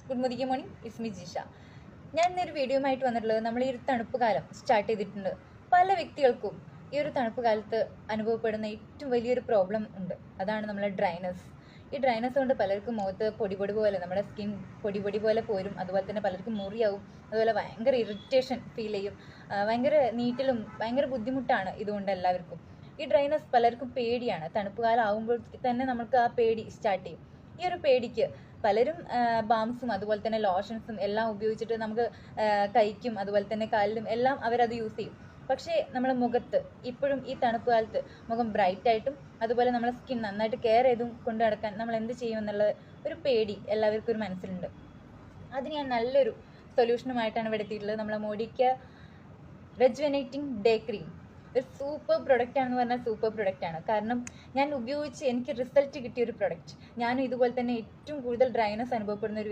Good morning, it's me Jisha. ഞാൻ ഇന്നൊരു വീഡിയോയുമായിട്ട് വന്നിട്ടുള്ളത്, നമ്മൾ ഈ ഒരു തണുപ്പ് കാലം സ്റ്റാർട്ട് ചെയ്തിട്ടുണ്ട്. പല വ്യക്തികൾക്കും ഈ ഒരു തണുപ്പ് കാലത്ത് അനുഭവപ്പെടുന്ന ഏറ്റവും വലിയൊരു പ്രോബ്ലം ഉണ്ട്. അതാണ് നമ്മളെ ഡ്രൈനസ്. ഈ ഡ്രൈനസ് കൊണ്ട് പലർക്കും മുഖത്ത് പൊടി പോലെ, നമ്മുടെ സ്കിൻ പൊടി പോലെ പോരും. അതുപോലെ തന്നെ പലർക്കും മുറിയാവും. അതുപോലെ ഭയങ്കര ഇറിറ്റേഷൻ ഫീൽ ചെയ്യും. ഭയങ്കര നീറ്റലും ഭയങ്കര ബുദ്ധിമുട്ടാണ് ഇതുകൊണ്ട് എല്ലാവർക്കും. ഈ ഡ്രൈനസ് പലർക്കും പേടിയാണ്. തണുപ്പ് കാലം ആകുമ്പോൾ തന്നെ നമുക്ക് ആ പേടി സ്റ്റാർട്ട് ചെയ്യും. ഈ ഒരു പേടിക്ക് പലരും ബാംസും അതുപോലെ തന്നെ ലോഷൻസും എല്ലാം ഉപയോഗിച്ചിട്ട് നമുക്ക് കൈക്കും അതുപോലെ തന്നെ കാലിലും എല്ലാം അവരത് യൂസ് ചെയ്യും. പക്ഷേ നമ്മളെ മുഖത്ത് ഇപ്പോഴും ഈ തണുപ്പ് കാലത്ത് മുഖം ബ്രൈറ്റ് ആയിട്ടും അതുപോലെ നമ്മളെ സ്കിൻ നന്നായിട്ട് കെയർ ചെയ്തും കൊണ്ടു നടക്കാൻ നമ്മൾ എന്ത് ചെയ്യും എന്നുള്ള ഒരു പേടി എല്ലാവർക്കും ഒരു മനസ്സിലുണ്ട്. അതിന് ഞാൻ നല്ലൊരു സൊല്യൂഷനുമായിട്ടാണ് ഇവിടെ എത്തിയിട്ടുള്ളത്. നമ്മളെ മോഡിക്ക റെജുവനേറ്റിംഗ് ഡേ ക്രീം ഒരു സൂപ്പർ പ്രൊഡക്റ്റ് ആണെന്ന് പറഞ്ഞാൽ സൂപ്പർ പ്രൊഡക്റ്റ് ആണ്. കാരണം ഞാൻ ഉപയോഗിച്ച് എനിക്ക് റിസൾട്ട് കിട്ടിയ ഒരു പ്രൊഡക്റ്റ്. ഞാനും ഇതുപോലെ തന്നെ ഏറ്റവും കൂടുതൽ ഡ്രൈനസ് അനുഭവപ്പെടുന്ന ഒരു